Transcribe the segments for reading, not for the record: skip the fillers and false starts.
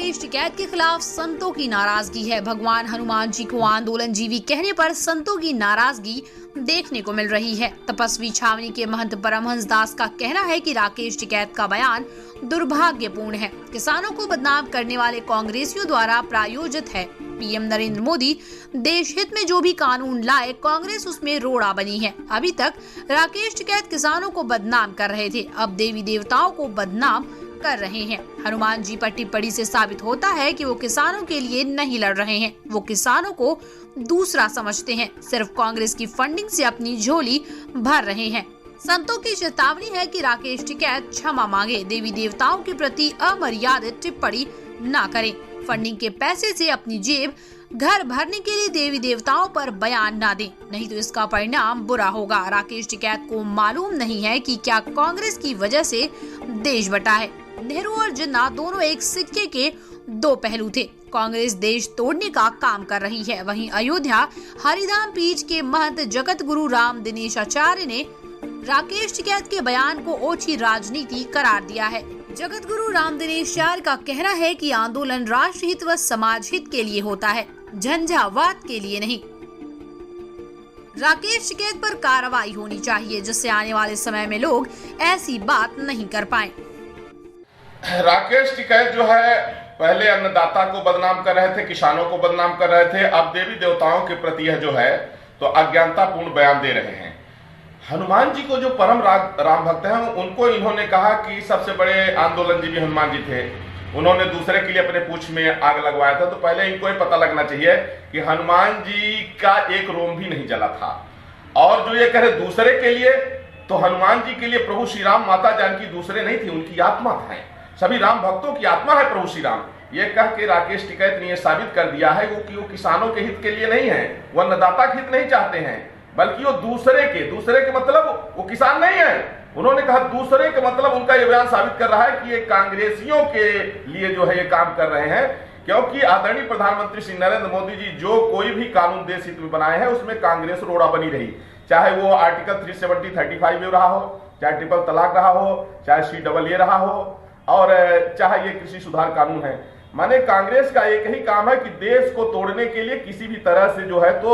राकेश टिकैत के खिलाफ संतों की नाराजगी है। भगवान हनुमान जी को आंदोलनजीवी कहने पर संतों की नाराजगी देखने को मिल रही है। तपस्वी छावनी के महंत परमहंस दास का कहना है कि राकेश टिकैत का बयान दुर्भाग्यपूर्ण है, किसानों को बदनाम करने वाले कांग्रेसियों द्वारा प्रायोजित है। पीएम नरेंद्र मोदी देश हित में जो भी कानून लाए, कांग्रेस उसमें रोड़ा बनी है। अभी तक राकेश टिकैत किसानों को बदनाम कर रहे थे, अब देवी देवताओं को बदनाम कर रहे हैं। हनुमान जी पर टिप्पणी से साबित होता है कि वो किसानों के लिए नहीं लड़ रहे हैं, वो किसानों को दूसरा समझते हैं, सिर्फ कांग्रेस की फंडिंग से अपनी झोली भर रहे हैं। संतों की चेतावनी है कि राकेश टिकैत क्षमा मांगे, देवी देवताओं के प्रति अमर्यादित टिप्पणी न करें, फंडिंग के पैसे से अपनी जेब घर भरने के लिए देवी देवताओं पर बयान न दें, नहीं तो इसका परिणाम बुरा होगा। राकेश टिकैत को मालूम नहीं है कि क्या कांग्रेस की वजह से देश बटा है। नेहरू और जिन्ना दोनों एक सिक्के के दो पहलू थे। कांग्रेस देश तोड़ने का काम कर रही है, वहीं अयोध्या हरिधाम पीठ के महंत जगत गुरु राम दिनेश आचार्य ने राकेश टिकैत के बयान को ओछी राजनीति करार दिया है। जगत गुरु राम दिनेश आचार्य का कहना है कि आंदोलन राष्ट्रहित व समाज हित के लिए होता है, झंझावात के लिए नहीं। राकेश टिकैत पर कार्रवाई होनी चाहिए, जिससे आने वाले समय में लोग ऐसी बात नहीं कर पाए। राकेश टिकैत जो है पहले अन्नदाता को बदनाम कर रहे थे, किसानों को बदनाम कर रहे थे, अब देवी देवताओं के प्रति यह जो है तो अज्ञानतापूर्ण बयान दे रहे हैं। हनुमान जी को जो परम राम भक्त हैं उनको इन्होंने कहा कि सबसे बड़े आंदोलनजीवी हनुमान जी थे, उन्होंने दूसरे के लिए अपने पूंछ में आग लगवाया था, तो पहले इनको ये पता लगना चाहिए कि हनुमान जी का एक रोम भी नहीं जला था। और जो ये कह रहे दूसरे के लिए, तो हनुमान जी के लिए प्रभु श्री राम माता जानकी दूसरे नहीं थी, उनकी आत्मा है, सभी राम भक्तों की आत्मा है प्रभु श्री राम। ये कह के राकेश टिकैत ने यह साबित कर दिया है कि वो किसानों के हित के लिए नहीं है, वो अन्नदाता के हित नहीं चाहते हैं, बल्कि वो दूसरे के मतलब वो किसान नहीं है। उन्होंने कहा दूसरे के मतलब, उनका ये बयान साबित कर रहा है कि ये कांग्रेसियों के लिए जो है ये काम कर रहे हैं, क्योंकि आदरणीय प्रधानमंत्री श्री नरेंद्र मोदी जी जो कोई भी कानून देश हित में बनाए हैं उसमें कांग्रेस रोड़ा बनी रही, चाहे वो आर्टिकल 370, 35 में रहा हो, चाहे ट्रिपल तलाक रहा हो, चाहे CAA रहा हो, और चाहे ये कृषि सुधार कानून है। माने कांग्रेस का एक ही काम है कि देश को तोड़ने के लिए किसी भी तरह से जो है तो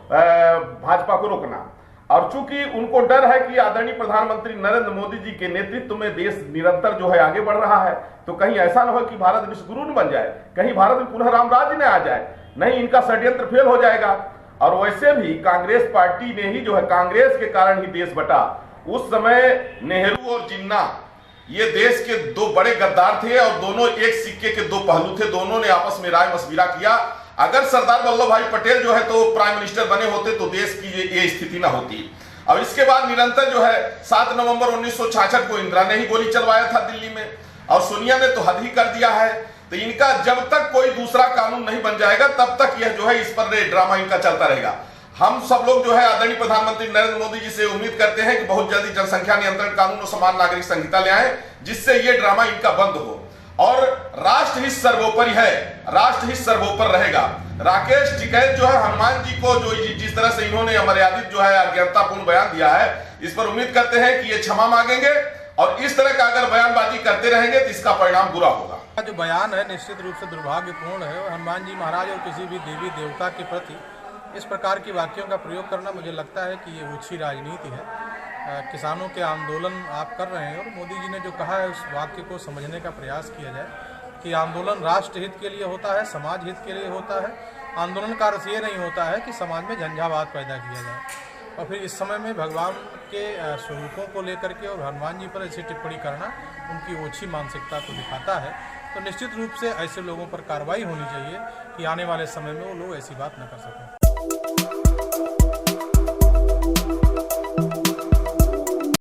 भाजपा को रोकना। और चूंकि उनको डर है कि आदरणीय प्रधानमंत्री नरेंद्र मोदी जी के नेतृत्व में देश निरंतर जो है आगे बढ़ रहा है, तो कहीं ऐसा न हो कि भारत विश्व गुरु न बन जाए, कहीं भारत में पुनः राम राज्य न आ जाए, नहीं इनका षड्यंत्र फेल हो जाएगा। और वैसे भी कांग्रेस पार्टी ने ही जो है, कांग्रेस के कारण ही देश बटा। उस समय नेहरू और जिन्ना ये देश के दो बड़े गद्दार थे और दोनों एक सिक्के के दो पहलू थे, दोनों ने आपस में राय मशविरा किया। अगर सरदार वल्लभ भाई पटेल जो है तो प्राइम मिनिस्टर बने होते तो देश की ये स्थिति ना होती। और इसके बाद निरंतर जो है 7 नवंबर 1966 को इंदिरा ने ही गोली चलवाया था दिल्ली में, और सोनिया ने तो हद ही कर दिया है। तो इनका जब तक कोई दूसरा कानून नहीं बन जाएगा तब तक यह जो है इस पर ड्रामा इनका चलता रहेगा। हम सब लोग जो है आदरणीय प्रधानमंत्री नरेंद्र मोदी जी से उम्मीद करते हैं कि बहुत जल्दी जनसंख्या नियंत्रण कानून और समान नागरिक संहिता ले आए, जिससे ये ड्रामा इनका बंद हो। और राष्ट्र ही सर्वोपरि है, राष्ट्र ही सर्वोपर रहेगा। राकेश टिकैत जो है हनुमान जी को जो जिस तरह से इन्होंने अमर्यादित जो है अज्ञानतापूर्ण बयान दिया है, इस पर उम्मीद करते हैं कि ये क्षमा मांगेंगे, और इस तरह का अगर बयानबाजी करते रहेंगे तो इसका परिणाम बुरा होगा। जो बयान है निश्चित रूप से दुर्भाग्यपूर्ण है, और हनुमान जी महाराज और किसी भी देवी देवता के प्रति इस प्रकार की वाक्यों का प्रयोग करना मुझे लगता है कि ये ओछी राजनीति है। किसानों के आंदोलन आप कर रहे हैं, और मोदी जी ने जो कहा है उस वाक्य को समझने का प्रयास किया जाए कि आंदोलन राष्ट्र हित के लिए होता है, समाज हित के लिए होता है। आंदोलन का अर्थ ये नहीं होता है कि समाज में झंझावात पैदा किया जाए। और फिर इस समय में भगवान के स्वरूपों को लेकर के और हनुमान जी पर ऐसी टिप्पणी करना उनकी ओछी मानसिकता को दिखाता है। तो निश्चित रूप से ऐसे लोगों पर कार्रवाई होनी चाहिए कि आने वाले समय में वो लोग ऐसी बात न कर सकें।